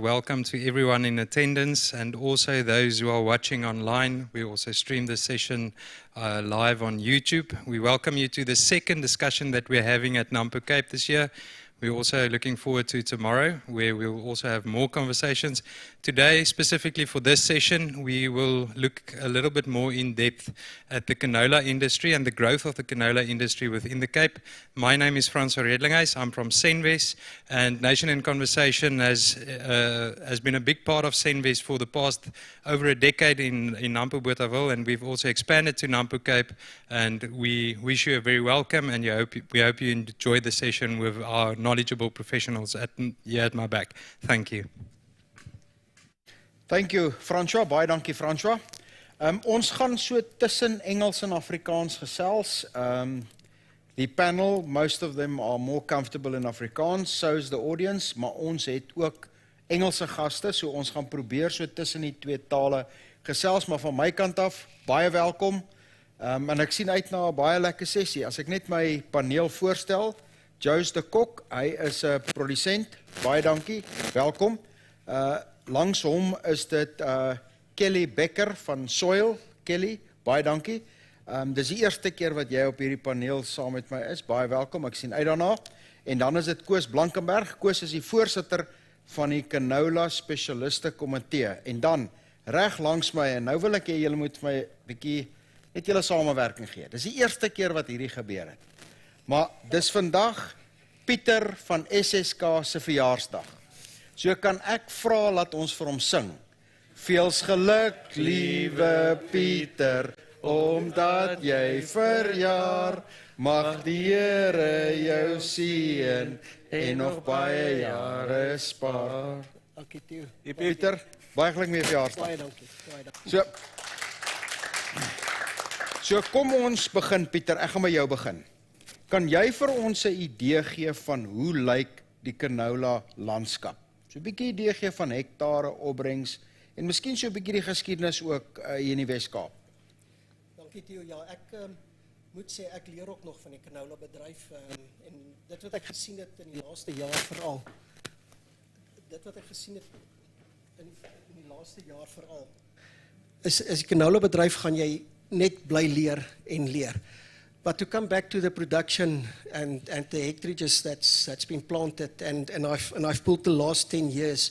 welcome to everyone in attendance and also those who are watching online. We also stream this session live on YouTube. We welcome you to the second discussion that we're having at Nampo Cape this year. We're also looking forward to tomorrow, where we'll also have more conversations. Today, specifically for this session, we will look a little bit more in depth at the canola industry and the growth of the canola industry within the Cape. My name is Francois Redlinghuis. I'm from Senwes, and Nation in Conversation has been a big part of Senwes for the past over a decade in Nampo Bothaville, and we've also expanded to Nampo Cape, and we wish you a very welcome, and we hope you enjoy the session with our knowledgeable professionals here at my back. Thank you. Thank you, Francois. Baie dankie, Francois. Ons gaan so tussen Engels en Afrikaans gesels. Die panel, most of them are more comfortable in Afrikaans, so is the audience, maar ons het ook Engelse gaste, so ons gaan probeer so tussen die twee tale gesels, maar van my kant af, baie welkom. En ek sien uit na 'n baie lekker sessie. As ek net my paneel voorstel, Jous de Kok, hy is 'n produsent, baie dankie, welkom. Langs hom is dit Kelly Becker van Soil. Kelly, baie dankie. Dis die eerste keer wat jy op hierdie paneel saam met my is, baie welkom, ek sien uit daarna. En dan is dit Koos Blankenberg. Koos is die voorsitter van die Canola Specialiste Komitee. En dan, reg langs my, en nou wil ek julle moet my bietjie net julle samewerking gee. Dis die eerste keer wat hierdie gebeur het. Maar dis vandag Pieter van SSK se verjaarsdag. So kan ek vra laat ons vir hom sing. Veels geluk, liewe Pieter, omdat jy verjaar, mag die Here jou seën en nog baie jare spaar. Dankie Theo. Pieter, baie geluk met jou verjaarsdag. Baie dankie. So kom ons begin, Pieter, ek gaan by jou begin. Kan jy vir ons 'n idee gee van hoe lyk die canola landskap? So 'n bietjie idee gee van hektare, opbrengs en miskien so 'n bietjie die geskiedenis ook hier in die Wes-Kaap. Dankie Theo. Ja, ek moet sê ek leer ook nog van die canola bedryf en dit wat ek gesien het in die laaste jaar veral. Is die canola bedryf gaan jy net bly leer en leer. But to come back to the production and the hectareages that's been planted, and I've pulled the last 10 years.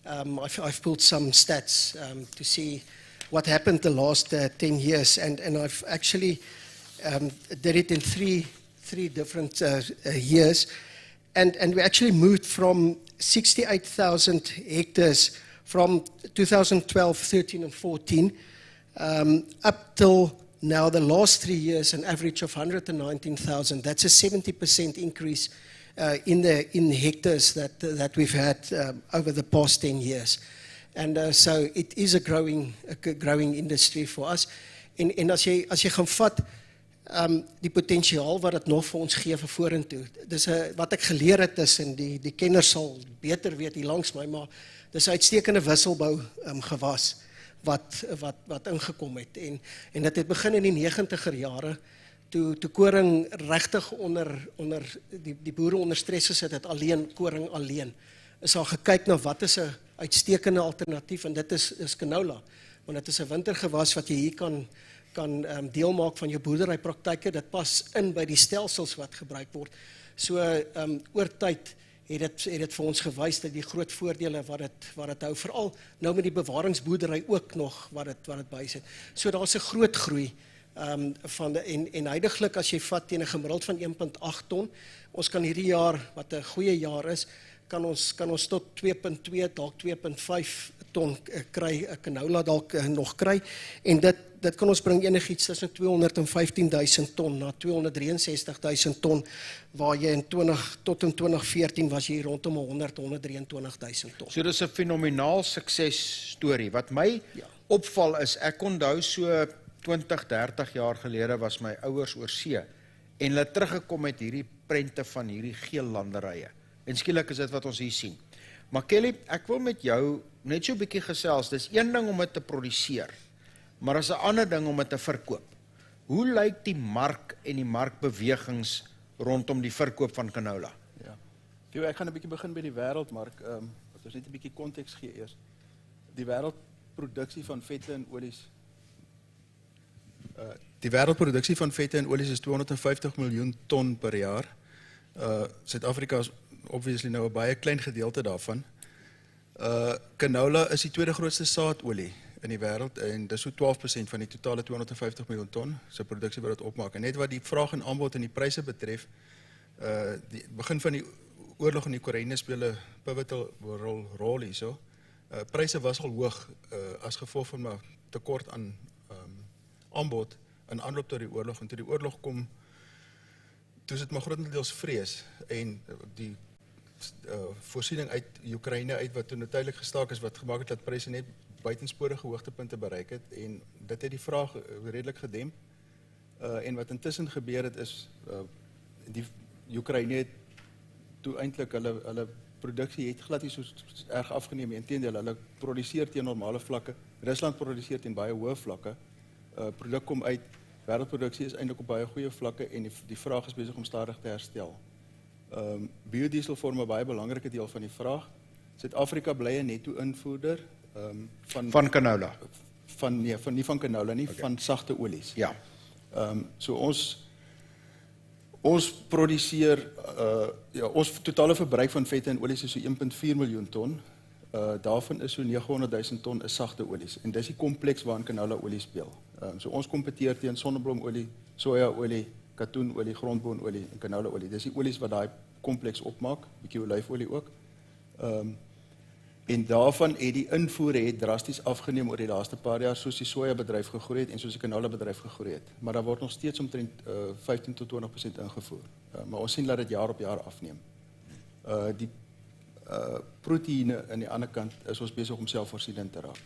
I've pulled some stats to see what happened the last 10 years, and I've actually did it in three different years, and we actually moved from 68,000 hectares from 2012, 13, and 14 up till now, the last 3 years, an average of 119,000. That's a 70% increase in the hectares that we've had over the past 10 years. And so it is a growing industry for us. En as jy gaan vat die potensiaal wat dit nog vir ons gee vir vorentoe. Dis wat ek geleer het is, en die kenners sal beter weet hier langs my, maar dis 'n uitstekende wisselbou gewas. Wat ingekom het en dit het begin in die 90er jare toe koring regtig onder die boere onder stres gesit het, koring alleen. Is al gekyk na wat is 'n uitstekende alternatief, en dit is canola, want dit is 'n wintergewas wat jy hier kan deel maak van jou boerderypraktyke. Dit pas in by die stelsels wat gebruik word. So oor tyd het dit vir ons gewys dat die groot voordele wat dit hou, veral nou met die bewaringsboerdery ook nog wat dit bysit. So daar's 'n groot groei en huidiglik as jy vat teen 'n gemiddeld van 1.8 ton, ons kan hierdie jaar wat 'n goeie jaar is, kan ons tot 2.2 dalk 2.5 ton kry, 'n canola dalk nog kry, en dit kan ons bring enigiets tussen 215,000 ton na 263,000 ton, waar jy tot in 2014 was jy rondom 123,000 ton. So dis 'n fenomenaal sukses storie. Wat my opval is, ek onthou so 20, 30 jaar gelede was my ouers oor see, en hulle teruggekom met hierdie prente van hierdie geel landerye. En skielik is dit wat ons hier sien. Maar Kelly, ek wil met jou net so 'n bietjie gesels. Dis een ding om dit te produseer, maar is 'n ander ding om dit te verkoop. Hoe lyk die mark en die markbewegings rondom die verkoop van canola? Ja. Ek gaan 'n bietjie begin by die wêreldmark. Dat ons net 'n bietjie konteks gee eers. Die wêreldproduksie van vette en olies Die wêreldproduksie van vette en olies is 250 miljoen ton per jaar. Suid-Afrika is obviously nou 'n baie klein gedeelte daarvan. Canola is die tweede grootste saadolie in die wêreld en dis so 12% van die totale 250 miljoen ton se produksie wat dit opmaak. En net wat die vraag en aanbod en die pryse betref, die begin van die oorlog in Oekraïne speel 'n pivotal rol hierso. Pryse was al hoog as gevolg van 'n tekort aan aanbod in aanloop tot die oorlog, en toe die oorlog kom, toe is dit maar grotendeels vrees en die voorsiening uit Oekraïne uit wat toen tydelik gestaak is, wat gemaak het dat pryse net buitensporige hoogtepunte bereik het, en dit het die vraag redelik gedemp. En wat intussen gebeur het is, die Oekraïne het toe eintlik hulle produksie het glad nie so erg afgeneem, inteendeel, hulle produseer teen normale vlakke, Rusland produseer teen baie hoë vlakke, produk kom uit, wêreldproduksie is eintlik op baie goeie vlakke en die vraag is besig om stadig te herstel. Biodiesel vorm 'n baie belangrike deel van die vraag. Suid-Afrika bly 'n netto-invoerder Van canola. Nie van canola nie, Okay. van sagte olies. Ja. So ons produseer, ons totale verbruik van vette en olies is so 1.4 miljoen ton. Daarvan is so 900.000 ton is sagte olies. En dis die kompleks waarin canola olie speel. So ons kompeteer teen sonnebloemolie, sojaolie, katoenolie, grondboonolie en canolaolie. Dis die olies wat daai kompleks opmaak, bietjie olyfolie ook. En daarvan het die invoere drasties afgeneem oor die laaste paar jaar, soos die sojabedryf gegroei het en soos die canolabedryf gegroei het. Maar daar word nog steeds omtrent 15 tot 20% ingevoer. Maar ons sien dat dit jaar op jaar afneem. Die proteïene aan die ander kant is ons besig om selfvoorsienend te raak.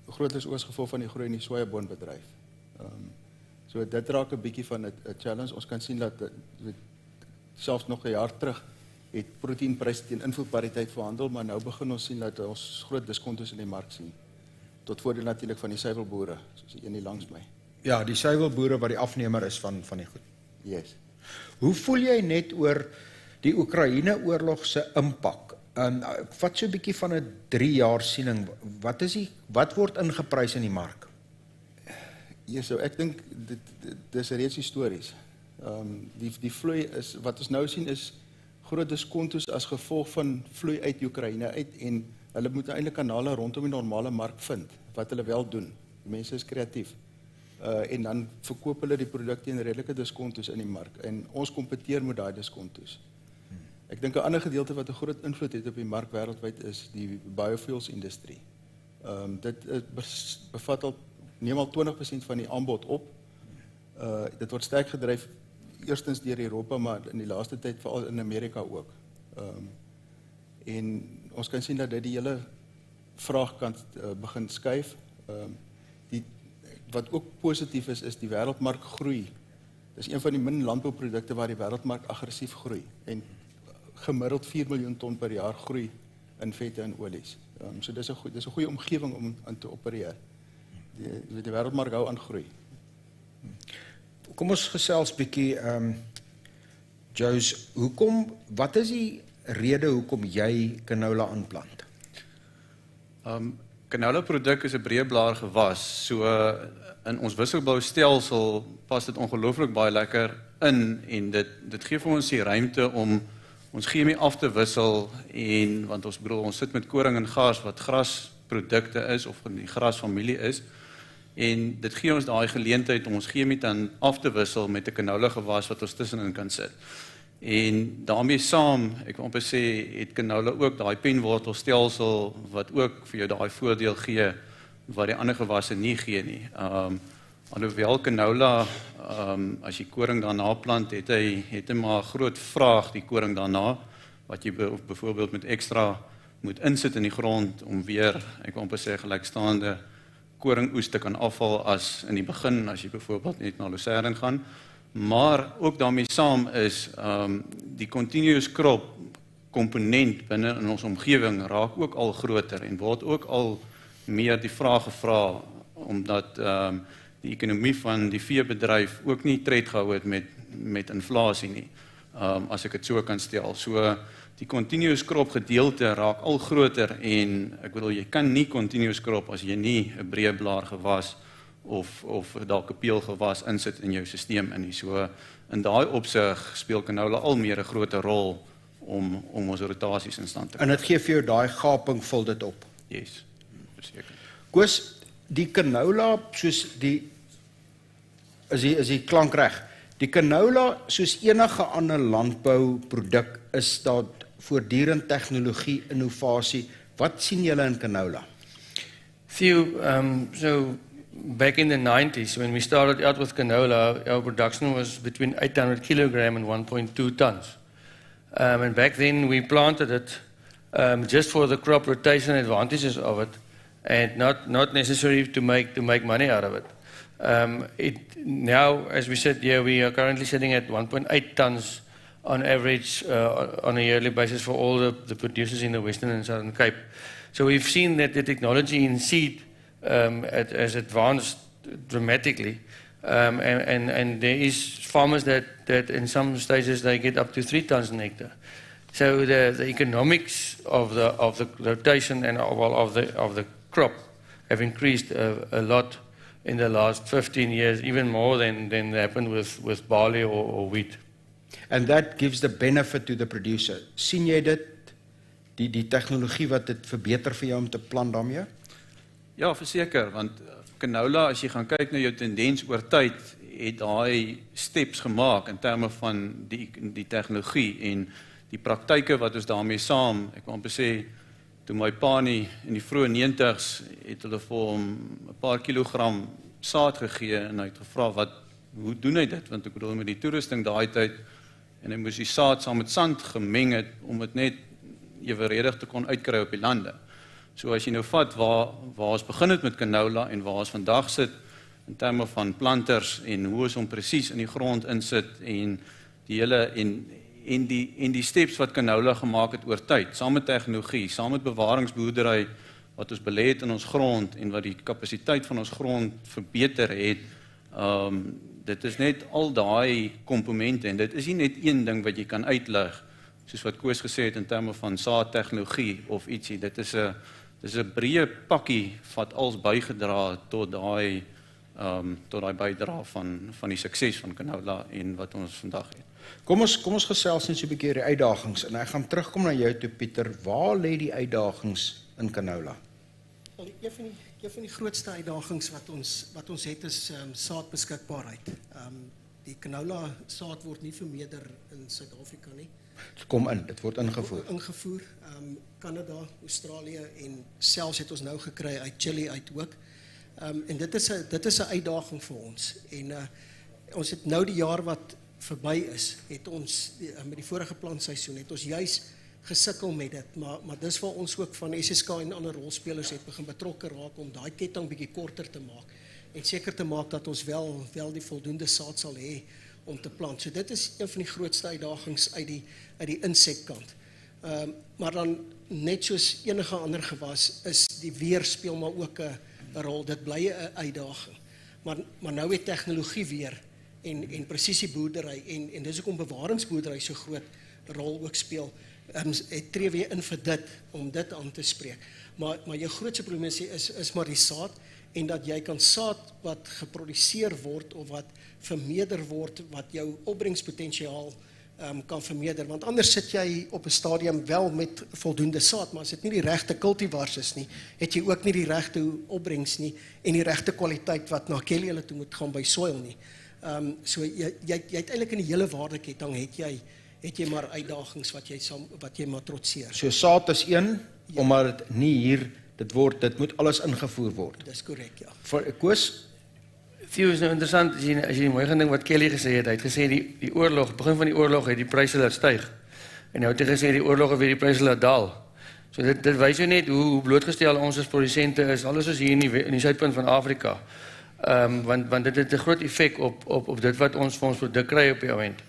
Grootliks ook as gevolg van die groei in die sojaboonbedryf. So dit raak 'n bietjie van 'n challenge. Ons kan sien dat selfs nog 'n jaar terug het proteïenpryse teen invoerpariteit verhandel, maar nou begin ons sien dat ons groot diskontos in die mark sien. Tot voordeel natuurlik van die suiwelboere, soos die een hier langs my. Ja, die suiwelboere wat die afnemer is van die goed. Yes. Hoe voel jy net oor die Oekraïne-oorlog se impak? Ek vat so 'n bietjie van 'n 3 jaar siening. Wat word ingeprys in die mark? Ja, so ek dink dis reeds histories. Die vloei is, wat ons nou sien is groot diskontos as gevolg van vloei uit Oekraïne uit, en hulle moet eintlik kanale rondom die normale mark vind, wat hulle wel doen. Die mense is kreatief. En dan verkoop hulle die produk teen redelike diskontos in die mark, en ons kompeteer met daai diskontos. Ek dink 'n ander gedeelte wat 'n groot invloed het op die mark wêreldwyd is die biofuels industrie. Dit bevat neem al 20% van die aanbod op. Dit word sterk gedryf eerstens deur Europa, maar in die laaste tyd veral in Amerika ook. En ons kan sien dat dit die hele vraagkant begin skuif. Wat ook positief is die wêreldmark groei. Dis een van die min landbouprodukte waar die wêreldmark aggressief groei, en gemiddeld 4 miljoen ton per jaar groei in vette en olies. So dis 'n goeie omgewing om aan te opereer. Die wêreldmark hou aan groei. Kom ons gesels bietjie, Jous, wat is die rede hoekom jy canola aanplant? Canola produk is 'n breëblaar gewas, so in ons wisselboustelsel pas dit ongelooflik baie lekker in, en dit gee vir ons die ruimte om ons chemie af te wissel, en want ons sit met koring en gas wat grasprodukte is of in die grasfamilie is, en dit gee ons daai geleentheid om ons chemie dan af te wissel met 'n canola gewas wat ons tussenin kan sit. En daarmee saam, ek wil amper sê, het canola ook daai penwortelstelsel wat ook vir jou daai voordeel gee wat die ander gewasse nie gee nie. Alhoewel canola, as jy koring daarna plant, het hy maar groot vraag, die koring daarna, wat jy byvoorbeeld met ekstra moet insit in die grond om weer, ek wil amper sê, gelykstaande koringoes te kan afval as in die begin, as jy byvoorbeeld net na Lucerne gaan. Maar ook daarmee saam is die continuous crop komponent binne in ons omgewing raak ook al groter en word ook al meer die vraag gevra, omdat die ekonomie van die veebedryf ook nie tred gehou het met inflasie nie, as ek dit so kan stel. So die continuous crop gedeelte raak al groter en ek bedoel jy kan nie continuous crop as jy nie 'n breë blaar gewas of dalk 'n peelgewas insit in jou stelsel in nie. So in daai opsig speel canola al meer 'n groter rol om ons rotasies in stand te kry. En dit gee vir jou daai gaping, vul dit op. Yes, verseker. Koos, die canola soos is die klank reg. Die canola soos enige ander landbouproduk is daar voortdurend tegnologie, innovasie. Wat sien julle in canola? Theo, so back in the 90s, when we started out with canola, our production was between 800 kilogram and 1.2 tons. And back then we planted it just for the crop rotation advantages of it, and not necessarily to make money out of it. Now, as we said here, we are currently sitting at 1.8 tons on average on a yearly basis for all the producers in the Western and Southern Cape. So we've seen that the technology in seed has advanced dramatically, and there is farmers that in some stages they get up to 3 tons an hectare. So the economics of the rotation and of the crop have increased a lot in the last 15 years, even more than happened with barley or wheat. And that gives the benefit to the producer. Sien jy dit, die tegnologie wat dit verbeter vir jou om te plant daarmee? Ja, verseker, want canola, as jy gaan kyk na jou tendens oor tyd, het daai steps gemaak in terme van die tegnologie en die praktyke wat ons daarmee saam, ek wil amper sê, toe my pa in die vroeë 90s het hulle vir hom 'n paar kilogram saad gegee en hy het gevra hoe doen hy dit, want ek bedoel met die toerusting daai tyd en hy moes die saad saam met sand gemeng het om dit net eweredig te kon uitkry op die lande. So as jy nou vat waar ons begin het met canola en waar ons vandag sit in terme van planters en hoe ons hom presies in die grond insit en die hele en die steps wat canola gemaak het oor tyd, saam met tegnologie, saam met bewaringsboerdery wat ons belê het in ons grond en wat die kapasiteit van ons grond verbeter het. Dit is net al daai komponente en dit is nie net een ding wat jy kan uitlig, soos wat Koos gesê het in terme van saadtegnologie of ietsie. Dit is 'n breë pakkie wat als bygedra tot daai bydra van die sukses van canola en wat ons vandag het. Kom ons gesels net so 'n bietjie oor die uitdagings en ek gaan terugkom na jou toe Pieter. Waar lê die uitdagings in canola? Een van die grootste uitdagings wat ons het is saadbeskikbaarheid. Die canola saad word nie vermeerder in Suid-Afrika nie. Dit kom in, dit word ingevoer. Kanada, Australië en selfs het ons nou gekry uit Chile uit ook. En dit is 'n uitdaging vir ons. En ons het nou die jaar wat verby is, het ons met die vorige plantseisoen het ons juis gesukkel met dit, maar dis waar ons ook van SSK en ander rolspelers het begin betrokke raak om daai ketting bietjie korter te maak en seker te maak dat ons wel die voldoende saad sal hê om te plant. So dit is een van die grootste uitdagings uit die insekkant. Maar dan net soos enige ander gewas is die weer speel maar ook 'n rol. Dit bly 'n uitdaging. Maar nou het tegnologie weer en presisieboerdery en dis hoekom bewaringsboerdery so groot rol ook speel. Het tree weer in vir dit om dit aan te spreek. Maar jou grootste probleem is maar die saad en dat jy kan saad wat geproduseer word of wat vermeerder word wat jou opbrengspotensiaal kan vermeerder, want anders sit jy op 'n stadium wel met voldoende saad, maar as dit nie die regte cultivars is nie, het jy ook nie die regte opbrengs nie en die regte kwaliteit wat na kelly toe moet gaan by soil nie. So jy het eintlik in die hele waardeketting het jy maar uitdagings wat jy maar trotseer. So saad is een, omdat dit nie hier dit moet alles ingevoer word. Dis korrek, ja. Vir Koos, Theo, is nou interessant as jy mooi gaan ding wat Kelly gesê het. Hy het gesê die oorlog, begin van die oorlog het die pryse laat styg. En nou het hy gesê die oorlog het weer die pryse laat daal. So dit wys jou net hoe blootgestel ons as produsente is, alles is hier in die suidpunt van Afrika. Want dit het 'n groot effek op dit wat ons vir ons produk kry op die oomblik.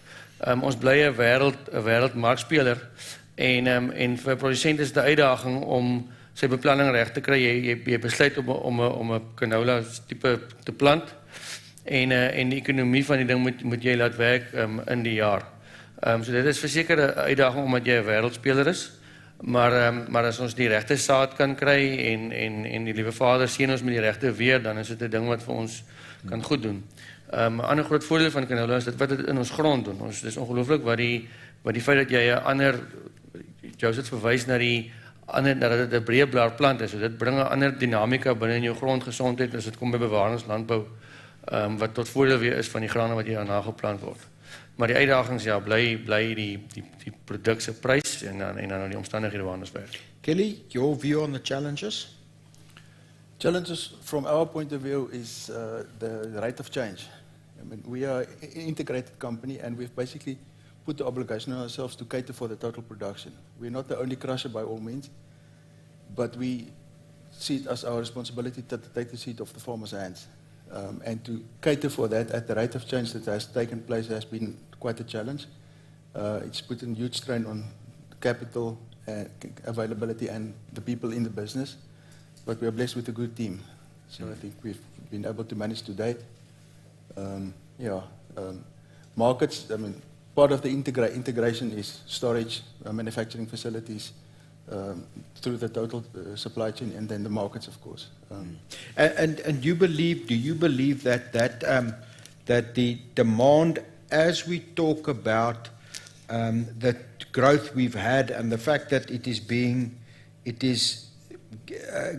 Ons bly 'n wêreldmarkspeler en vir produsente is dit 'n uitdaging om sy beplanning reg te kry. Jy besluit om 'n canola tipe te plant en die ekonomie van die ding moet jy laat werk in die jaar. So dit is verseker 'n uitdaging omdat jy 'n wêreldspeler is. Maar as ons die regte saad kan kry en die liewe Vader seën ons met die regte weer, dan is dit 'n ding wat vir ons kan goed doen. 'n Ander groot voordeel van canola is dit wat dit in ons grond doen. Ons dis ongelooflik wat die feit dat jy 'n ander Joseph verwys na dat dit 'n breë blaar plant is. So dit bring 'n ander dinamika binne in jou grondgesondheid as dit kom by bewaringslandbou, wat tot voordeel weer is van die grane wat hier daarna geplant word. Maar die uitdagings ja, bly die produk se prys en dan die omstandighede waarna ons werk. Kelly, your view on the challenges? Challenges from our point of view is the rate of change. I mean, we are an integrated company and we've basically put the obligation on ourselves to cater for the total production. We're not the only crusher by all means, but we see it as our responsibility to take the seat off the farmer's hands. And to cater for that at the rate of change that has taken place has been quite a challenge. It's put a huge strain on capital availability and the people in the business, but we are blessed with a good team. So I think we've been able to manage to date. Markets, I mean, part of the integration is storage, manufacturing facilities, through the total supply chain, and then the markets, of course. And do you believe that the demand, as we talk about the growth we've had and the fact that it is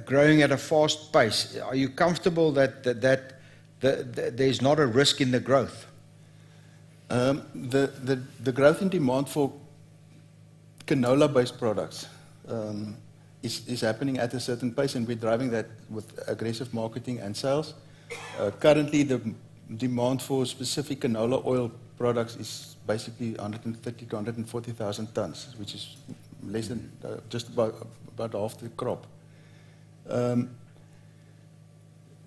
growing at a fast pace, are you comfortable that there's not a risk in the growth? The growth in demand for canola-based products is happening at a certain pace, and we're driving that with aggressive marketing and sales. Currently, the demand for specific canola oil products is basically 130 to 140,000 tons, which is less than just about half the crop.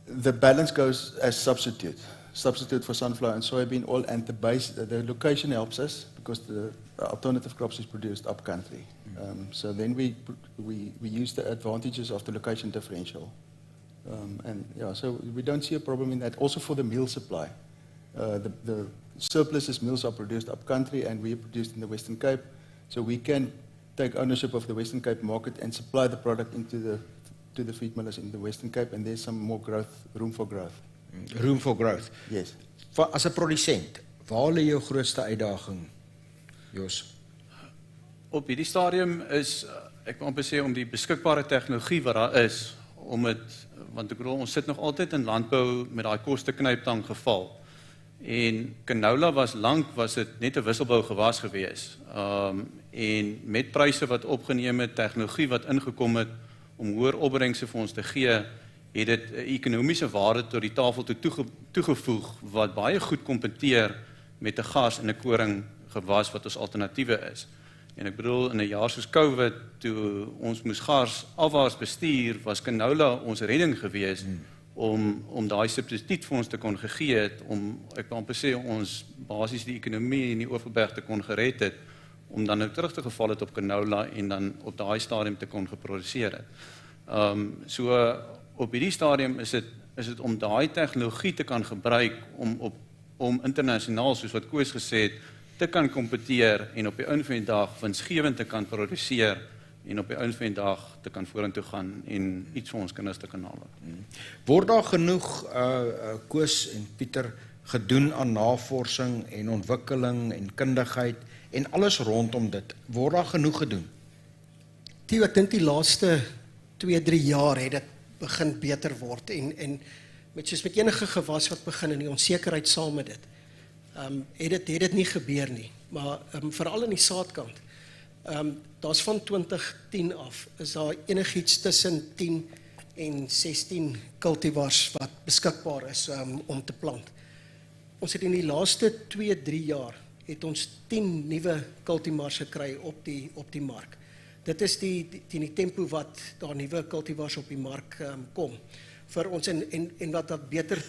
The balance goes as substitute for sunflower and soybean oil, and the location helps us because the alternative crops is produced up country. So then we use the advantages of the location differential. So we don't see a problem in that. Also for the meal supply. The surpluses meals are produced up country and we are produced in the Western Cape. So we can take ownership of the Western Cape market and supply the product to the feed millers in the Western Cape, and there's some more room for growth. Room for growth. Yes. As 'n produsent, waar lê jou grootste uitdaging, Jos? Op hierdie stadium is, ek wil amper sê, om die beskikbare tegnologie wat daar is, want ek bedoel, ons sit nog altyd in landbou met daai kosteknyptang geval. En canola was dit net 'n wisselbou gewas gewees. En met pryse wat opgeneem het, tegnologie wat ingekom het om hoër opbrengse vir ons te gee, het dit 'n ekonomiese waarde tot die tafel toegevoeg wat baie goed kompeteer met 'n gas en 'n koring gewas wat ons alternatiewe is. En ek bedoel, in 'n jaar soos COVID, toe ons moes gas afwaarts bestuur, was canola ons redding gewees om daai substituut vir ons te kon gegee het, om, ek wil amper sê, ons basies die ekonomie in die Oeverberg te kon gered het, om dan nou terug te geval het op canola en dan op daai stadium te kon geproduseer het. So op hierdie stadium is dit om daai tegnologie te kan gebruik om internasionaal, soos wat Koos gesê het, te kan kompeteer en op die einde van die dag winsgewend te kan produseer en op die einde van die dag te kan vorentoe gaan en iets vir ons kinders te kan haal. Word daar genoeg, Koos en Pieter, gedoen aan navorsing en ontwikkeling en kundigheid en alles rondom dit? Word daar genoeg gedoen? Theo, ek dink die laaste 2-3 jaar het dit begin beter word en soos met enige gewas wat begin in die onsekerheid saam met dit, het dit nie gebeur nie, maar veral in die saadkant, daar's van 2010 af, is daar enigiets tussen 10 en 16 cultivars wat beskikbaar is om te plant. Ons het in die laaste 2-3 jaar, het ons 10 nuwe cultivars gekry op die mark. Dit is die tempo wat daar nuwe cultivars op die mark kom vir ons en wat dat beter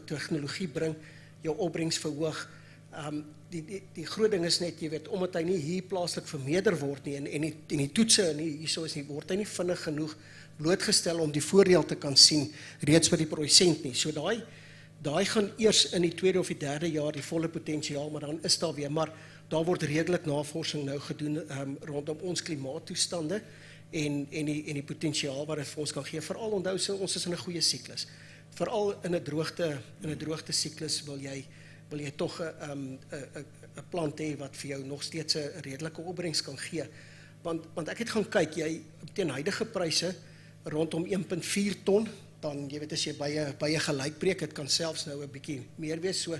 tegnologie bring, jou opbrengs verhoog. Die groot ding is net, jy weet, omdat hy nie hier plaaslik vermeerder word nie en die toetse hierso is nie, word hy nie vinnig genoeg blootgestel om die voordeel te kan sien reeds by die produsent nie. So daai gaan eers in die 2de of die 3de jaar die volle potensiaal, maar dan is daar weer. Maar daar word redelik navorsing nou gedoen rondom ons klimaattoestande en die potensiaal wat dit vir ons kan gee. Veral onthou ons is in 'n goeie siklus. Veral in 'n droogte siklus wil jy tog 'n plant hê wat vir jou nog steeds 'n redelike opbrengs kan gee. Want ek het gaan kyk, jy teen huidige pryse rondom 1.4 ton, dan jy weet as jy by 'n gelykbreek, dit kan selfs nou 'n bietjie meer wees. So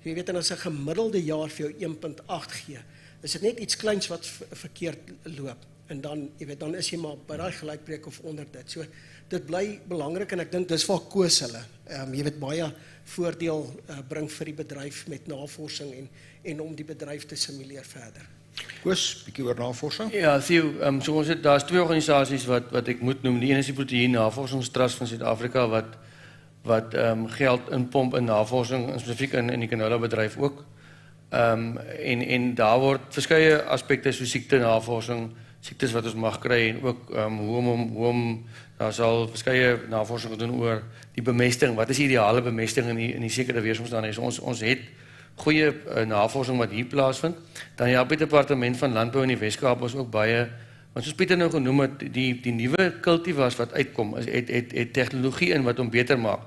jy weet en as 'n gemiddelde jaar vir jou 1.8 gee, is dit net iets kleins wat verkeerd loop. En dan, jy weet, dan is jy maar by daai gelykbreek of onder dit. So dit bly belangrik en ek dink dis waar koos hulle. Jy weet baie voordeel bring vir die bedryf met navorsing en om die bedryf te simuleer verder. Koos, bietjie oor navorsing. Ja, Theo, so ons het daar's 2 organisasies wat ek moet noem. Die een is die Proteïen Navorsingstrust van Suid-Afrika wat geld inpomp in navorsing, spesifiek in die canola bedryf ook. En daar word verskeie aspekte so siektenavorsing, siektes wat ons mag kry en ook hoe om daar sal verskeie navorsing gedoen oor die bemesting. Wat is die ideale bemesting in die sekere weeromstandighede? So ons het goeie navorsing wat hier plaasvind. Dan ja, by die departement van landbou in die Weskaap is ook baie, want soos Pieter nou genoem het, die nuwe kultivars wat uitkom, het tegnologie in wat hom beter maak.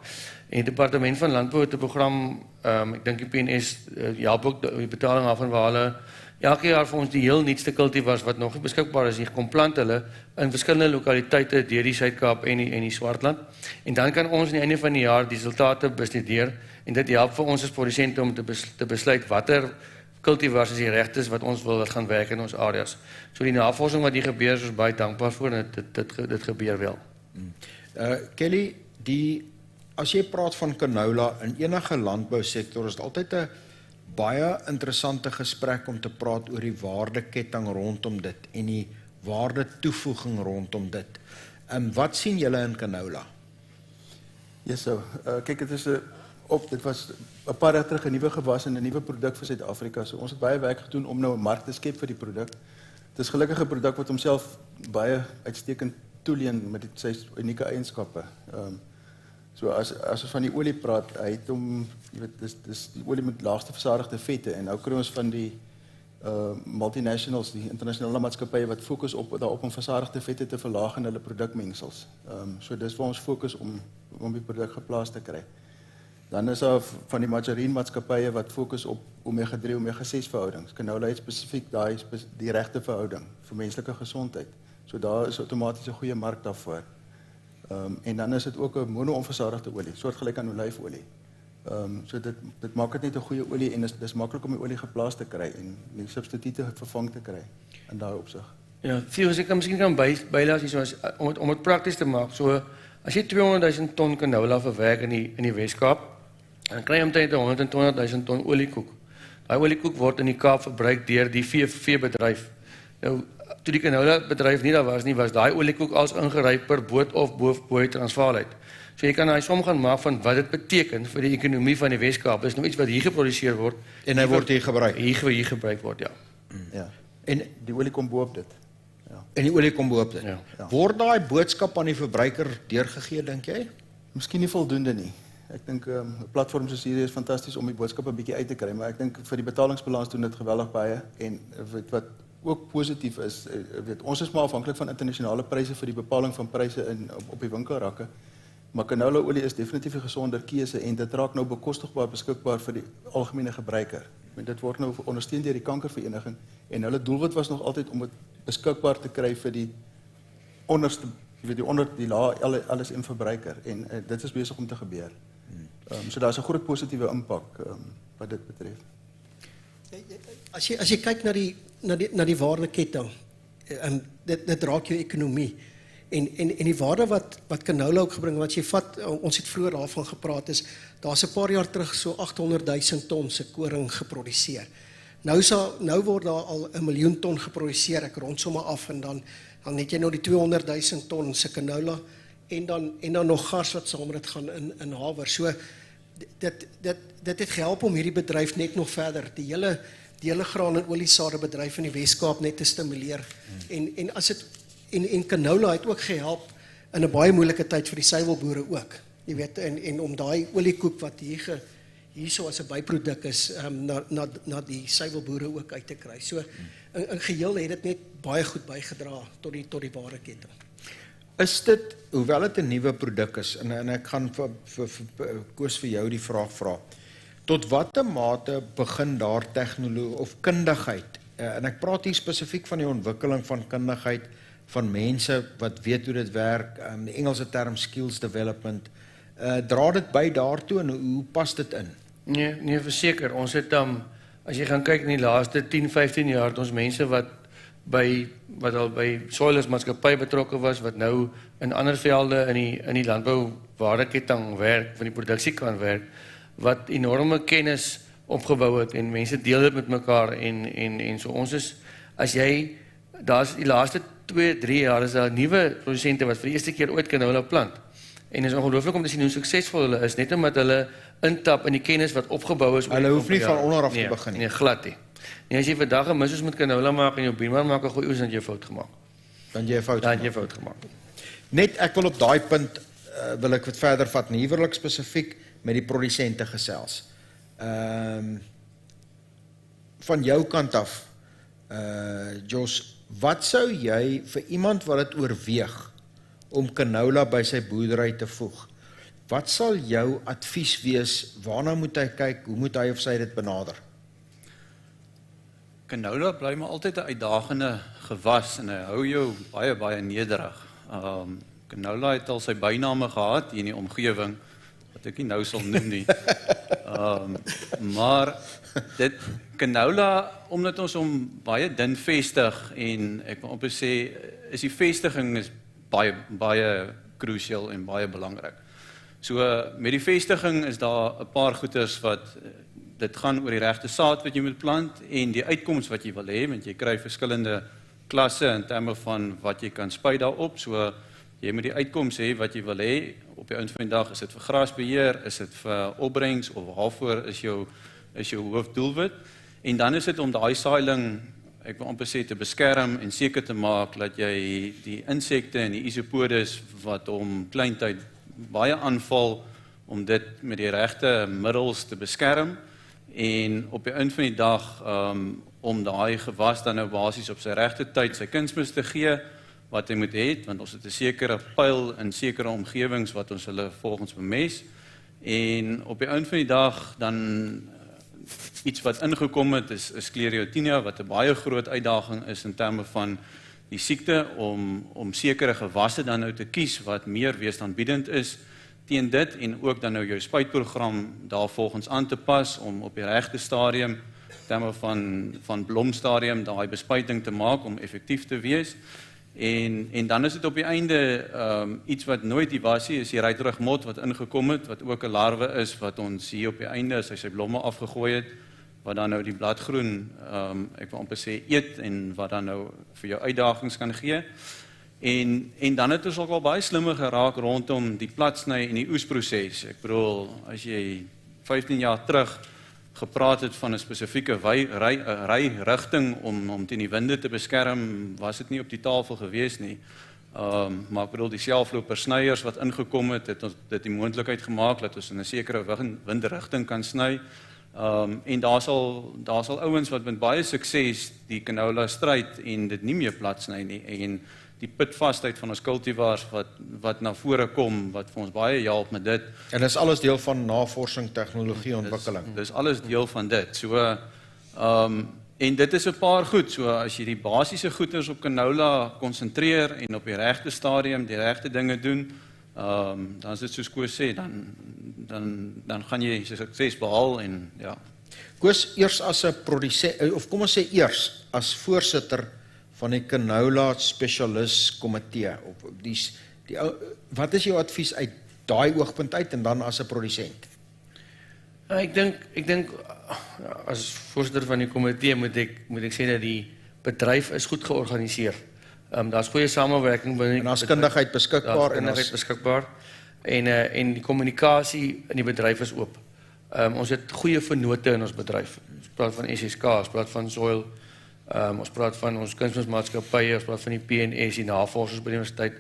En die departement van landbou het 'n program, ek dink die PNS help ook die betaling af van waar hulle elke jaar vir ons die heel nuutste kultivars wat nog nie beskikbaar is, kom plant hulle in verskillende lokaliteite deur die Suid-Kaap en die Swartland. En dan kan ons aan die einde van die jaar die resultate bestudeer en dit help vir ons as produsente om te besluit watter kultivars is die regtes wat ons wil gaan werk in ons areas. So die navorsing wat hier gebeur is ons baie dankbaar voor en dit gebeur wel. Kelly, as jy praat van canola in enige landbousektor is dit altyd 'n baie interessante gesprek om te praat oor die waardeketting rondom dit en die waarde toevoeging rondom dit. Wat sien julle in canola? Ja, so, kyk, dit was 'n paar jaar terug 'n nuwe gewas en 'n nuwe produk vir Suid-Afrika. So ons het baie werk gedoen om nou 'n mark te skep vir die produk. Dit is gelukkig 'n produk wat homself baie uitstekend toeleen met sy unieke eienskappe. So as ons van die olie praat, hy het hom, jy weet, dis die olie met laagste versadigde vette en nou kry ons van die multinationals, die internasionale maatskappye wat fokus daarop om versadigde vette te verlaag in hulle produkmengsels. So dis waar ons fokus om die produk geplaas te kry. Dan is daar van die margarienmaatskappye wat fokus op omega-3, omega-6 verhoudings. Canola het spesifiek die regte verhouding vir menslike gesondheid. So daar is outomaties 'n goeie mark daarvoor. En dan is dit ook 'n mono-onversadigde olie, soortgelyk aan olyfolie. So dit maak dit net 'n goeie olie en dis maklik om die olie geplaas te kry en die substitute vervang te kry in daai opsig. Ja, Theo, as ek miskien kan bylaas hier so om dit prakties te maak. So as jy 200 000 ton canola verwerk in die Weskaap, dan kry jy omtrent 120 000 ton oliekoek. Daai oliekoek word in die Kaap verbruik deur die veebedryf. Nou toe die canola bedryf nie daar was nie, was daai oliekoek als ingery per boot of bo Transvaal uit. So jy kan daai som gaan maak van wat dit beteken vir die ekonomie van die Weskaap. Dis nou iets wat hier geproduseer word en hy word hier gebruik. Hier gebruik word, ja. Ja. En die olie kom bo op dit. Ja. En die olie kom bo op dit. Ja. Word daai boodskap aan die verbruiker deurgegee, dink jy? Miskien nie voldoende nie. Ek dink 'n platform soos hierdie is fantasties om die boodskap 'n bietjie uit te kry, maar ek dink vir die betalingsbalans doen dit geweldig baie en wat ook positief is, weet ons is maar afhanklik van internasionale pryse vir die bepaling van pryse op die winkelrakke. Maar canola olie is definitief 'n gesonder keuse en dit raak nou bekostigbaar beskikbaar vir die algemene gebruiker. Dit word nou ondersteun deur die kankervereniging en hulle doelwit was nog altyd om dit beskikbaar te kry vir die onderste, jy weet die lae LSM verbruiker en dit is besig om te gebeur. So daar's 'n groot positiewe impak wat dit betref. As jy kyk na die waardeketting, dit raak jou ekonomie. En die waarde wat canola ook gebring, wat jy vat, ons het vroeër daarvan gepraat, is daar's 'n paar jaar terug so 800 000 ton se koring geproduseer. Nou word daar al 1 miljoen ton geproduseer, ek rond sommer af en dan het jy nou die 200 000 ton se canola en dan nog gas wat saam met dit gaan in haver. So dit het gehelp om hierdie bedryf net nog verder, die hele graan en oliesade bedryf in die Weskaap net te stimuleer. En canola het ook gehelp in 'n baie moeilike tyd vir die suiwelboere ook. Jy weet, en om daai oliekoek wat hier hierso as 'n byproduk is na die suiwelboere ook uit te kry. So in geheel het dit net baie goed bygedra tot die waardeketting. Is dit, hoewel dit 'n nuwe produk is, en ek gaan vir Koos vir jou die vraag vra, tot watter mate begin daar tegnologie of kundigheid, en ek praat hier spesifiek van die ontwikkeling van kundigheid, van mense wat weet hoe dit werk, die Engelse term skills development, dra dit by daartoe en hoe pas dit in? Nee, verseker. Ons het as jy gaan kyk in die laaste 10-15 jaar, het ons mense wat al by Soilers maatskappy betrokke was, wat nou in ander velde in die landbou waardeketting werk, van die produksie kan werk, wat enorme kennis opgebou het en mense deel dit met mekaar en so ons is, as jy, daar's die laaste 2-3 jaar is daar nuwe produsente wat vir die eerste keer ooit canola plant. En het is ongelooflik om te sien hoe suksesvol hulle is, net omdat hulle intap in die kennis wat opgebou is. Hulle hoef nie van onder af te begin nie. Nee, glad nie. En as jy vandag 'n mis met canola maak en jou buurman maak 'n goeie oes, dan het jy fout gemaak. Dan jy 'n fout Dan gemaak. het jy fout gemaak. Net, ek wil op daai punt, wil ek wat verder vat, en hier wil ek spesifiek met die produsente gesels. Van jou kant af, Jos, wat sou jy vir iemand wat dit oorweeg om canola by sy boerdery te voeg, wat sal jou advies wees, waarna moet hy kyk, hoe moet hy of sy dit benader? Canola bly maar altyd 'n uitdagende gewas en hy hou jou baie nederig. Canola het al sy byname gehad hier in die omgewing, wat ek nie nou sal noem nie. Maar canola, omdat ons hom baie dun vestig en ek wil amper sê, is die vestiging is baie crucial en baie belangrik. So met die vestiging is daar 'n paar goeders wat dit gaan oor die regte saad wat jy moet plant en die uitkoms wat jy wil hê, want jy kry verskillende klasse in terme van wat jy kan spuit daarop. So jy moet die uitkoms hê wat jy wil hê. Op die einde van die dag is dit vir grasbeheer, is dit vir opbrengs of waarvoor is jou hoofdoelwit. En dan is dit om daai saailing, ek wil amper sê, te beskerm en seker te maak dat jy die insekte en die isopodes wat hom kleintyd baie aanval, om dit met die regte middels te beskerm en op die einde van die dag om daai gewas dan nou basies op sy regte tyd sy kunsmis te gee wat hy moet hê, want ons het 'n sekere pyl in sekere omgewings wat ons hulle volgens bemes en op die einde van die dag dan iets wat ingekom het is sclerotinia wat 'n baie groot uitdaging is in terme van die siekte om sekere gewasse dan nou te kies wat meer weerstandbiedend is teen dit en ook dan nou jou spuitprogram daarvolgens aan te pas om op die regte stadium in terme van blomstadium daai bespuiting te maak om effektief te wees. En dan is dit op die einde iets wat nooit die was nie, is die ruiterugmot wat ingekom het, wat ook 'n larwe is wat ons hier op die einde as hy sy blomme afgegooi het, wat dan nou die bladgroen, ek wil amper sê eet en wat dan nou vir jou uitdagings kan gee. En dan het ons ook al baie slimmer geraak rondom die platsny en die oesproses. Ek bedoel, as jy 15 jaar terug gepraat het van 'n spesifieke ry-rigting om teen die winde te beskerm, was dit nie op die tafel gewees nie. Maar ek bedoel, die selfloper snyers wat ingekom het ons dit die moontlikheid gemaak dat ons in 'n sekere windrigting kan sny. En daar sal ouens wat met baie sukses die canola stryd en dit nie meer platsny nie en die pitvastheid van ons cultivars wat na vore kom, wat vir ons baie help met dit. En dis alles deel van navorsing, tegnologie, ontwikkeling. Dis alles deel van dit. So, en dit is 'n paar goed, so as jy die basiese goeders op canola konsentreer en op die regte stadium die regte dinge doen, dan is dit soos Koos sê, dan gaan jy sukses behaal en ja. Koos, eers as 'n produsent, of kom ons sê eers as voorsitter van die canola spesialis komitee, wat is jou advies uit daai oogpunt uit en dan as 'n produsent? Ek dink as voorsitter van die komitee moet ek sê dat die bedryf is goed georganiseer. Daar's goeie samewerking binne en as kundigheid beskikbaar en die kommunikasie in die bedryf is oop. Ons het goeie vennote in ons bedryf. Ons praat van SSK, ons praat van Soil, ons praat van ons kunsmismaatskappye, ons praat van die PNS, die navorsers by die universiteit.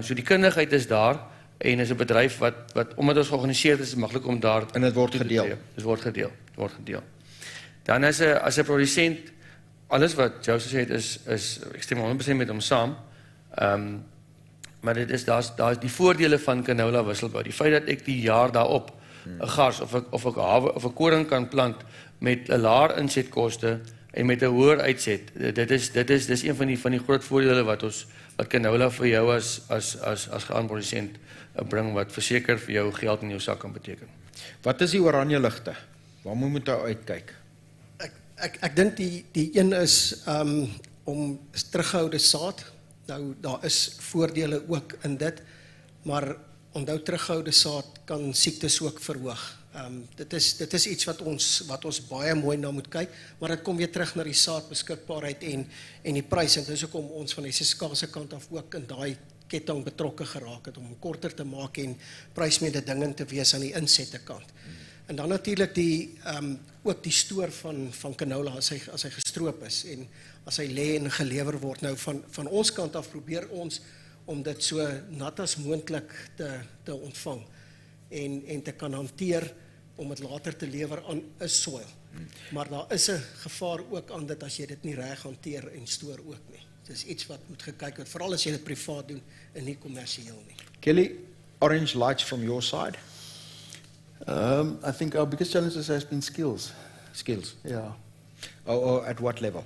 So die kundigheid is daar En is 'n bedryf wat omdat ons georganiseerd is maklik om daar En dit word toe te gedeel. tree. Dit word gedeel. Dan as 'n produsent, alles wat Joseph sê is ek stem 100% met hom saam. Maar dit is daar's die voordele van canola wisselbou. Die feit dat ek die jaar daarop 'n gars of 'n koring kan plant met 'n laer insetkoste en met 'n hoër uitset. Dis een van die groot voordele wat canola vir jou as graanprodusent bring, wat verseker vir jou geld in jou sak kan beteken. Wat is die oranje ligte? Waar moet jy uitkyk? Ek dink die een is om teruggehoude saad. Nou daar is voordele ook in dit, maar onthou teruggehoude saad kan siektes ook verhoog. Dit is iets wat ons baie mooi na moet kyk, maar dit kom weer terug na die saadbeskikbaarheid en die prys, en dis hoekom ons van die SSK se kant af ook in daai ketting betrokke geraak het om korter te maak en prysmededingend te wees aan die insette kant. En dan natuurlik ook die stoor van canola as hy gestroop is en as hy lê en gelewer word. Nou van ons kant af probeer ons om dit so nat as moontlik te ontvang en te kan hanteer om dit later te lewer aan 'n soil. Maar daar is 'n gevaar ook aan dit as jy dit nie reg hanteer en stoor ook nie. Dis iets wat moet gekyk word, veral as jy dit privaat doen en nie kommersieel nie. Kelly, orange lights from your side? I think our biggest challenges has been skills. Skills. Yeah. Or at what level?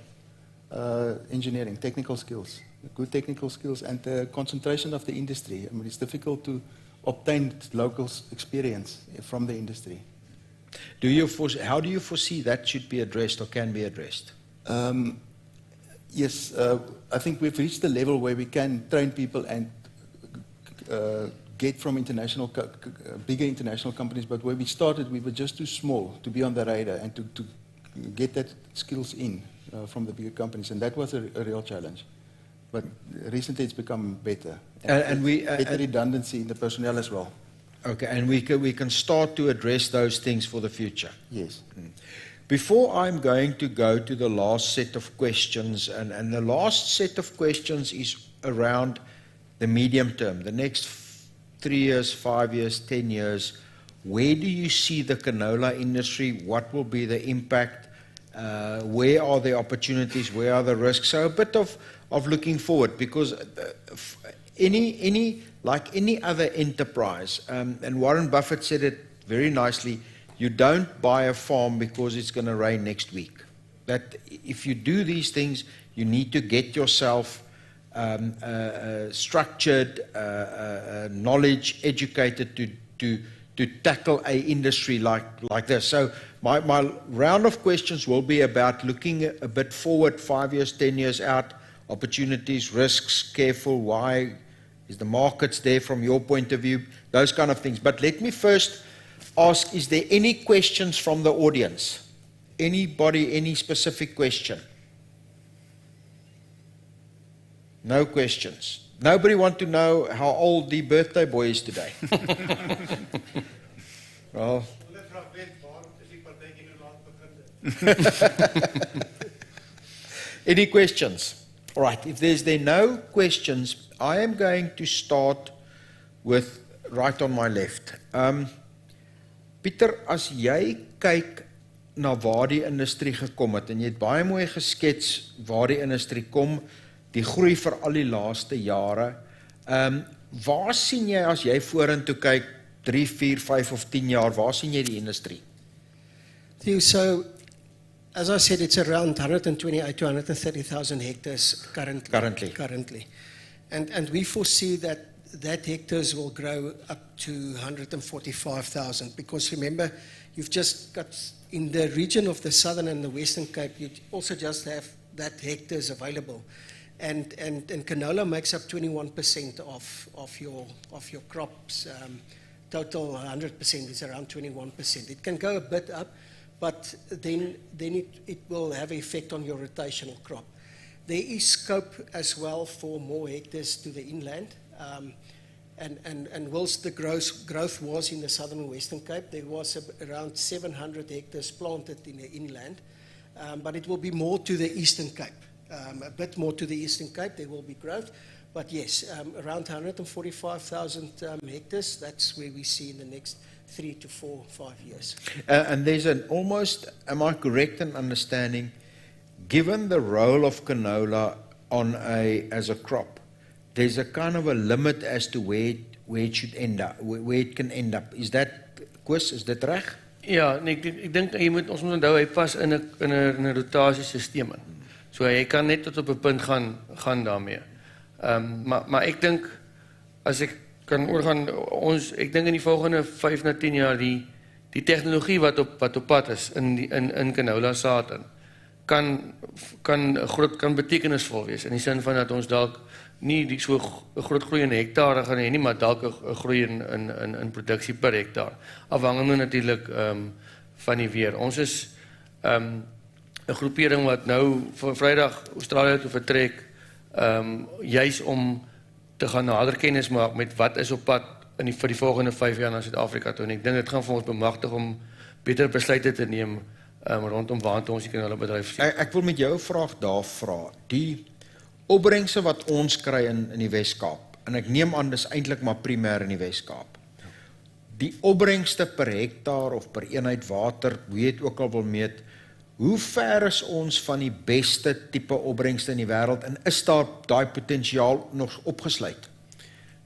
Engineering, technical skills, good technical skills, and the concentration of the industry. I mean, it's difficult to obtain local experience from the industry. How do you foresee that should be addressed or can be addressed? Yes, I think we've reached the level where we can train people and get from bigger international companies, but where we started, we were just too small to be on the radar and to get that skills in from the bigger companies, and that was a real challenge. But recently it's become better. And better redundancy in the personnel as well. Okay, and we can start to address those things for the future. Yes. Before I'm going to go to the last set of questions, and the last set of questions is around the medium term, the next 3 years, 5 years, 10 years. Where do you see the canola industry? What will be the impact? Where are the opportunities? Where are the risks? So a bit of looking forward, because like any other enterprise, and Warren Buffett said it very nicely, you don't buy a farm because it's going to rain next week. That if you do these things, you need to get yourself structured, knowledge, educated to tackle a industry like this. So my round of questions will be about looking a bit forward, 5 years, 10 years out, opportunities, risks, careful, why, is the markets there from your point of view, those kind of things. But let me first ask, is there any questions from the audience? Anybody, any specific question? No questions. Nobody want to know how old the birthday boy is today? Well, any questions? All right, if there no questions, I am going to start with right on my left. Pieter, as jy kyk na waar die industrie gekom het, en jy het baie mooi geskets waar die industrie kom, die groei vir al die laaste jare, waar sien jy as jy vorentoe kyk, 3, 4, 5 of 10 jaar, waar sien jy die industrie? So, as I said, it's around 128 to 130,000 hectares currently. And we foresee that hectares will grow up to 145,000, because remember, you've just got, in the region of the Southern and the Western Cape, you also just have that hectares available. And canola makes up 21% of your crops. Total 100% is around 21%. It can go a bit up, but then it will have an effect on your rotational crop. There is scope as well for more hectares to the inland. And whilst the growth was in the Southern and Western Cape, there was around 700 hectares planted in the inland, but it will be more to the Eastern Cape. A bit more to the Eastern Cape, there will be growth, But yes, around 145,000 hectares, that's where we see in the next 3 to 4, 5 years. And there's an almost, am I correct in understanding, given the role of canola as a crop, there's a kind of a limit as to where it should end up, where it can end up. Is that, Koos, is dit reg? Ja, nee, ek dink ons moet onthou hy pas in 'n rotasiesisteem in. So hy kan net tot op 'n punt gaan daarmee. Maar ek dink as ek kan oorgaan ek dink in die volgende 5 na 10 jaar die tegnologie wat op pad is in canola saad in kan betekenisvol wees in die sin van dat ons dalk nie die so groot groei in hektare gaan hê nie, maar dalk 'n groei in produksie per hektaar. Afhangende natuurlik van die weer. Ons is 'n groepering wat nou vir Vrydag Australië toe vertrek, juis om te gaan nader kennis maak met wat is op pad vir die volgende 5 jaar na Suid-Afrika toe. En ek dink dit gaan vir ons bemagtig om beter besluite te neem rondom waartoe ons die canola-bedryf sien. Ek wil met jou 'n vraag daar vra. Die opbrengste wat ons kry in die Wes-Kaap, en ek neem aan dis eintlik maar primêr in die Wes-Kaap. Die opbrengste per hektaar of per eenheid water, hoe jy dit ook al wil meet, hoe ver is ons van die beste tipe opbrengste in die wêreld en is daar daai potensiaal nog opgesluit?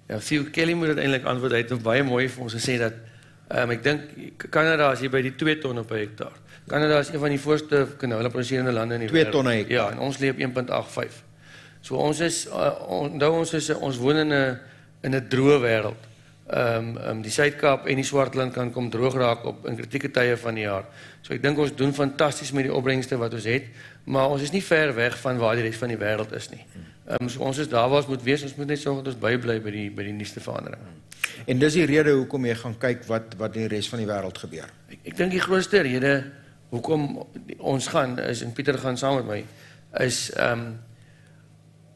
Ja, Theo Kelly moet dit eintlik antwoord. Hy het baie mooi vir ons gesê dat ek dink Kanada is hier by die 2 ton op 'n hektaar. Kanada is een van die voorste canola produserende lande in die 2 wêreld. ton 'n hektaar. Ja, en ons lê op 1.85. So ons woon in 'n droë wêreld. Die Suid-Kaap en die Swartland kan kom droog raak in kritieke tye van die jaar. So ek dink ons doen fantasties met die opbrengste wat ons het, maar ons is nie ver weg van waar die res van die wêreld is nie. So ons is daar waar ons moet wees, ons moet net sorg dat ons bybly by die nuutste veranderinge. En dis die rede hoekom jy gaan kyk wat in die res van die wêreld gebeur. Ek dink die grootste rede hoekom ons gaan is, en Pieter gaan saam met my, is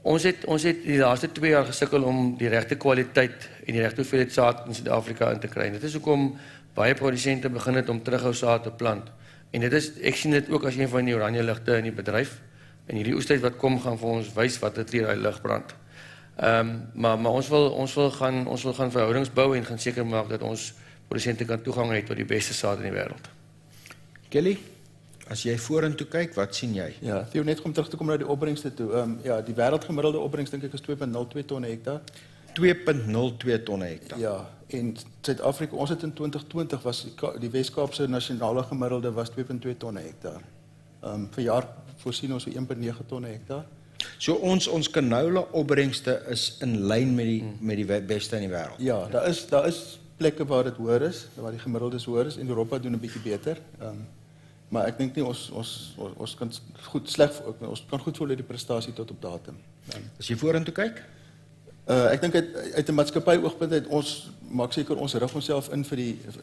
ons het die laaste 2 jaar gesukkel om die regte kwaliteit en die regte hoeveelheid saad in Suid-Afrika in te kry. Dit is hoekom baie produsente begin het om terughou saad te plant. En ek sien dit ook as een van die oranje ligte in die bedryf. En hierdie oestyd wat kom gaan vir ons wys wat dit hier daai lig brand. Maar ons wil gaan verhoudings bou en gaan seker maak dat ons produsente kan toegang hê tot die beste saad in die wêreld. Kelly, as jy vorentoe kyk, wat sien jy? Ja, Theo, net om terug te kom na die opbrengste toe. Ja, die wêreldgemiddelde opbrengs dink ek is 2.02 ton 'n hektaar. 2.02 ton 'n hektaar. Ja, en Suid-Afrika, ons het in 2020 was die Wes-Kaapse nasionale gemiddelde was 2.2 ton 'n hektaar. Vir jaar voorsien ons so 1.9 ton 'n hektaar. So ons canola opbrengste is in lyn met die beste in die wêreld. Ja, daar is plekke waar dit hoër is, waar die gemiddeldes hoër is en Europa doen 'n bietjie beter. Maar ek dink nie ons kan ons kan goed voel die prestasie tot op datum. As jy vorentoe kyk, ek dink uit 'n maatskappy oogpunt uit ons maak seker ons rig onsself in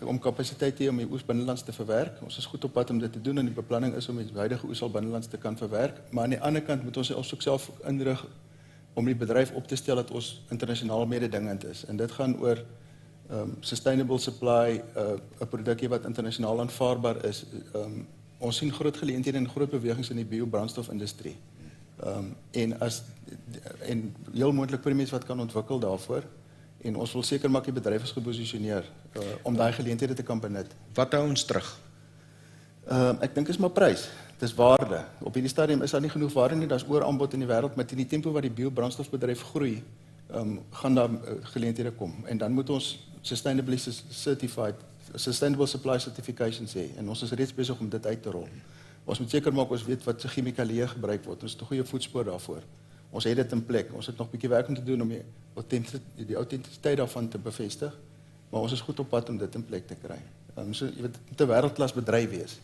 om kapasiteit te hê om die oes binnelands te verwerk. Ons is goed op pad om dit te doen en die beplanning is om die huidige oes al binnelands te kan verwerk, maar aan die ander kant moet ons ook self inrig om die bedryf op te stel dat ons internasionaal mededingend is. En dit gaan oor sustainable supply, 'n produkkie wat internasionaal aanvaarbaar is. Ons sien groot geleenthede en groot bewegings in die biobrandstofindustrie. En heel moontlik premies wat kan ontwikkel daarvoor. En ons wil seker maak die bedryf is geposisioneer om daai geleenthede te kan benut. Wat hou ons terug? Ek dink is maar prys. Dis waarde. Op hierdie stadium is daar nie genoeg waarde nie. Daar's ooraanbod in die wêreld, met die tempo wat die biobrandstofbedryf groei, gaan daar geleenthede kom. En dan moet ons sustainable supply certifications hê. En ons is reeds besig om dit uit te rol. Ons moet seker maak ons weet wat se chemikalieë gebruik word. Ons het 'n goeie voetspoor daarvoor. Ons het dit in plek. Ons het nog 'n bietjie werk om te doen om die autentisiteit daarvan te bevestig, maar ons is goed op pad om dit in plek te kry. So jy weet, dit 'n wêreldklas bedryf wees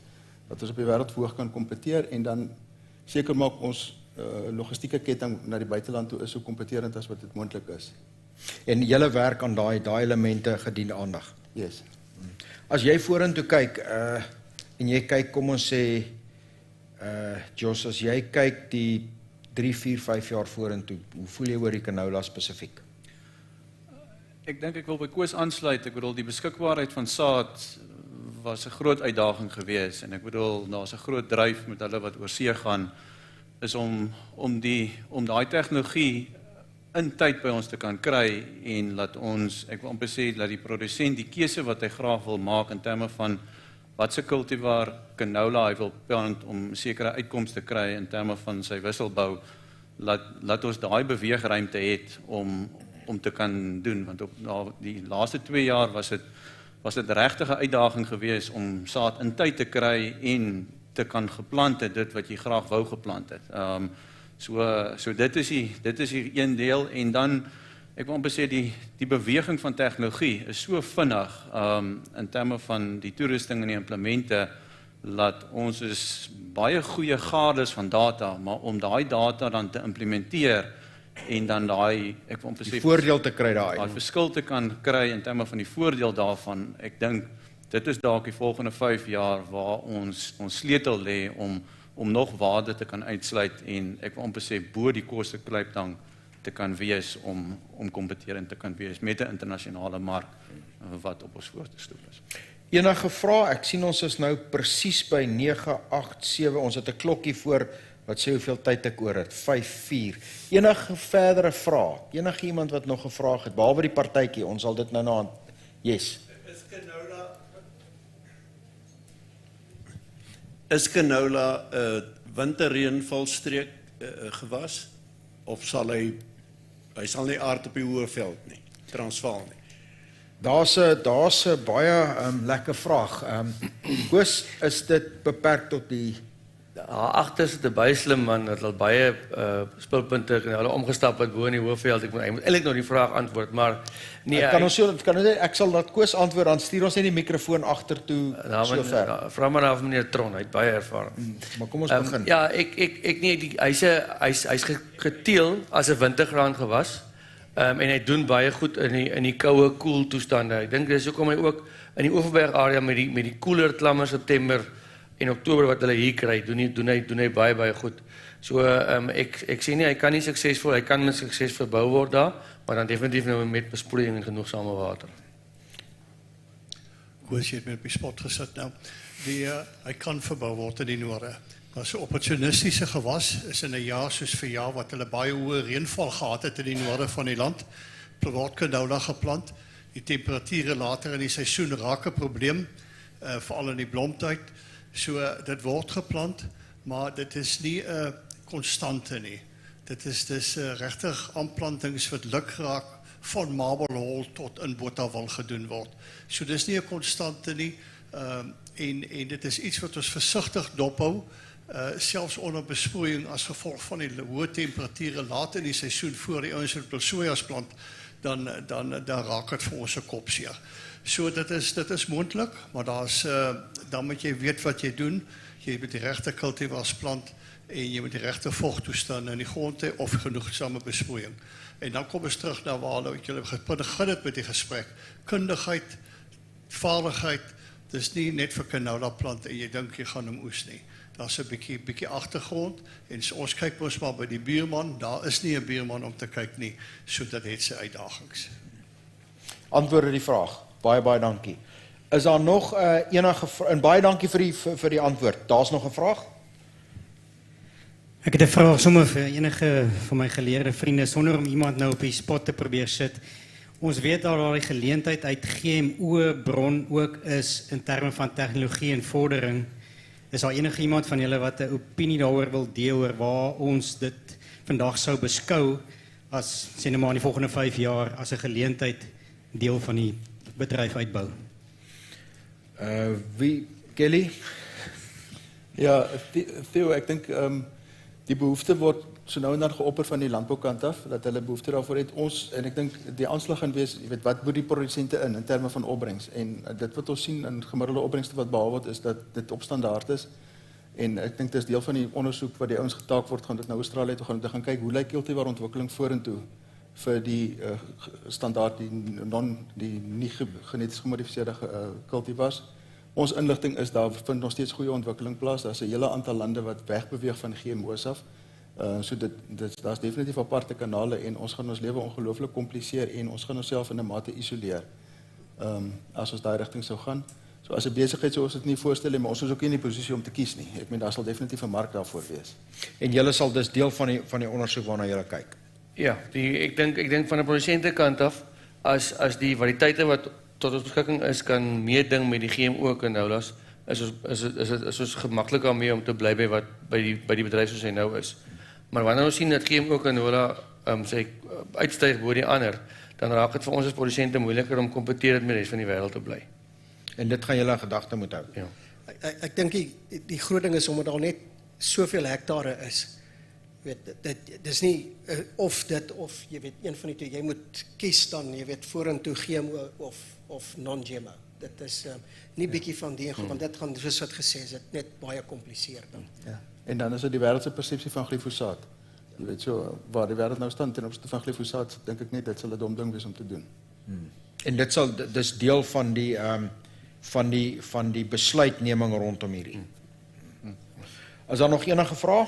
dat ons op die wêreld verhoog kan kompeteer en dan seker maak ons logistieke ketting na die buiteland toe is so kompeterend as wat dit moontlik is. En julle werk aan daai elemente gedien aandag. Yes. As jy vorentoe kyk en jy kyk, kom ons sê Jos, as jy kyk die 3, 4, 5 jaar vorentoe, hoe voel jy oor die canola spesifiek? Ek dink ek wil by Koos aansluit. Ek bedoel die beskikbaarheid van saad was 'n groot uitdaging geweest en ek bedoel daar's 'n groot dryf met hulle wat oor see gaan is om daai tegnologie in tyd by ons te kan kry en laat ons, ek wil amper sê, laat die produsent die keuse wat hy graag wil maak in terme van wat se cultivar canola hy wil plant om sekere uitkomste te kry in terme van sy wisselbou, laat ons daai beweegruimte het om te kan doen, want op die laaste 2 jaar was dit regtig 'n uitdaging geweest om saad in tyd te kry en te kan geplant het dit wat jy graag wou geplant het. So dit is die een deel, en dan ek wil amper sê die beweging van tegnologie is so vinnig in terme van die toerusting en die implemente, dat ons is baie goeie gades van data, maar om daai data dan te implementeer en dan ek wil amper sê, Die voordeel te kry daai. daai verskil te kan kry in terme van die voordeel daarvan, ek dink dit is dalk die volgende 5 jaar waar ons sleutel lê om nog waarde te kan uitsluit en ek wil amper sê bo die koste kruiptang te kan wees om kompeterend te kan wees met 'n internasionale mark wat op ons voorstoep is. Enige vrae? Ek sien ons is nou presies by 9:87. Ons het 'n klokkie voor wat sê hoeveel tyd ek oor het. 5:04. Enige verdere vrae? Enige iemand wat nog 'n vraag het? Behalwe die partytjie, ons sal dit nou na Yes. Is canola 'n winterreënvalstreek gewas of sal hy sal nie aard op die hoë veld nie, Transvaal nie? Daar's 'n baie lekker vraag. Koos, is dit beperk tot die Agter sit 'n baie slim man dat hulle baie spulpunte en hulle omgestap het bo in die hoofveld. Ek moet eintlik nog die vraag antwoord, maar nee, ek sal dat Koos antwoord, dan stuur ons net die mikrofoon agtertoe so ver. Vra maar af meneer Tron, hy het baie ervaring. Maar kom ons begin. Ja, ek nee, hy's geteel as 'n wintergraan gewas. En hy doen baie goed in die koue koel toestande. Ek dink dis hoekom hy ook in die Oeverberg area met die koeler klammer September en Oktober wat hulle hier kry, doen hy baie goed. So ek sê nie hy kan nie suksesvol, hy kan met sukses verbou word daar, maar dan definitief nou met besproeiing en genoegsame water. Koos, jy het met op die spot gesit nou. Hy kan verbou word in die noorde. Maar so opportunistiese gewas is in 'n jaar soos vir jaar wat hulle baie hoë reënval gehad het in die noorde van die land, word canola geplant. Die temperature later in die seisoen raak 'n probleem, veral in die blomtyd. So dit word geplant, maar dit is nie 'n konstante nie. Dit is regtig aanplantings wat luk raak van Marble Hall tot in Botawil gedoen word. So dis nie 'n konstante nie, en dit is iets wat ons versigtig dophou, selfs onder besproeiing as gevolg van die hoë temperature laat in die seisoen voor die ouens wil sojas plant, dan raak dit vir ons 'n kopseer. So dit is moontlik, maar dan moet jy weet wat jy doen. Jy moet die regte cultivars plant en jy moet die regte vogtoestande in die grond hê of genoegsame besproeiing. En dan kom ons terug na waar julle begin het met die gesprek. Kundigheid, vaardigheid, dis nie net vir canola plant en jy dink jy gaan hom oes nie. Daar's 'n bietjie agtergrond en ons kyk mos maar by die buurman, daar is nie 'n buurman om te kyk nie, so dit het sy uitdagings. Antwoord die vraag. Baie dankie. Is daar nog enige en baie dankie vir die antwoord. Daar's nog 'n vraag? Ek het 'n vraag sommer vir enige van my geleerde vriende sonder om iemand nou op die spot te probeer sit. Ons weet al dat die geleentheid uit GMO bron ook is in terme van tegnologie en vordering. Is daar enige iemand van julle wat 'n opinie daaroor wil deel oor waar ons dit vandag sou beskou as sê net maar in die volgende 5 jaar as 'n geleentheid deel van die bedryf uitbou? Wie Kelly? Ja, Theo, ek dink die behoefte word so nou en dan geopper van die landboukant af, dat hulle behoefte daarvoor het. En ek dink die aanslag gaan wees, jy weet, wat moet die produsente in terme van opbrengs, en dit wat ons sien in gemiddelde opbrengste wat behaal word, is dat dit op standaard is, en ek dink dit is deel van die ondersoek wat die ouens getaak word, gaan dit nou Australië toe gaan, om te gaan kyk, hoe lyk cultivar ontwikkeling vorentoe, vir die standaard, die nie geneties gemodifiseerde cultivars. Ons inligting is, daar vind nog steeds goeie ontwikkeling plaas, daar is 'n hele aantal lande wat wegbeweeg van GMO's af, so daar's definitief aparte kanale, en ons gaan ons lewe ongelooflik kompliseer, en ons gaan onsself in 'n mate isoleer, as ons daai rigting sou gaan. So as 'n besigheid sou ons dit nie voorstel nie, maar ons is ook nie in die posisie om te kies nie. Ek meen, daar sal definitief 'n mark daarvoor wees. En julle sal dus deel van die ondersoek waarna julle kyk. Ja, ek dink van 'n produsentekant af, as die variëteite wat tot ons beskikking is kan meeding met die GMO canolas, is ons gemaklik daarmee om te bly by die bedryf soos hy nou is. Maar wanneer ons sien dat GMO canola sê uitstyg bo die ander, dan raak dit vir ons as produsente moeiliker om kompeteerend met die res van die wêreld te bly. En dit gaan julle in gedagte moet hou. Ja. Ek dink die groot ding is omdat daar net soveel hektare is. Dis nie of dit of jy weet een van die twee, jy moet kies dan, jy weet vorentoe GMO of non-GMO. Dit is nie bietjie van die want dit gaan soos wat gesê is, dit net baie kompliseer dan. Ja. En dan is dit die wêreld se persepsie van glifosaat. Jy weet so waar die wêreld nou staan ten opsigte van glifosaat, dink ek net dit sal 'n dom ding wees om te doen. En dit sal dis deel van die besluitneming rondom hierdie. Is daar nog enige vrae?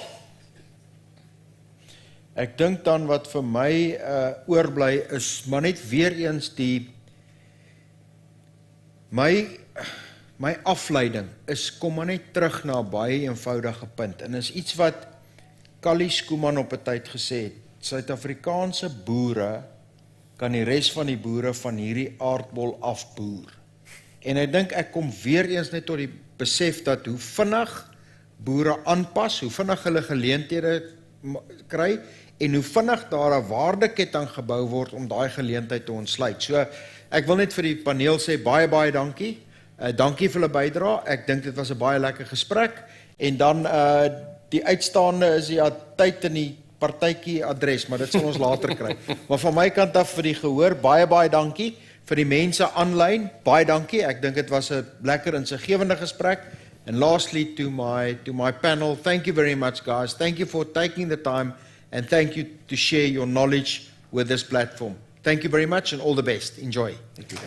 Ek dink dan wat vir my oorbly is maar net weer eens my afleiding is kom maar net terug na 'n baie eenvoudige punt en is iets wat Callie Schoeman op 'n tyd gesê het. Suid-Afrikaanse boere kan die res van die boere van hierdie aardbol afboer. En ek dink ek kom weer eens net tot die besef dat hoe vinnig boere aanpas, hoe vinnig hulle geleenthede kry en hoe vinnig daar 'n waardeketting gebou word om daai geleentheid te ontsluit. So ek wil net vir die paneel sê baie dankie. Dankie vir hulle bydrae. Ek dink dit was 'n baie lekker gesprek en dan die uitstaande is die tyd in die partytjie adres, maar dit sal ons later kry. Maar van my kant af vir die gehoor baie dankie. Vir die mense aanlyn baie dankie. Ek dink dit was 'n lekker insiggewende gesprek. And lastly to my panel, thank you very much guys. Thank you for taking the time and thank you to share your knowledge with this platform. Thank you very much and all the best. Enjoy. Thank you.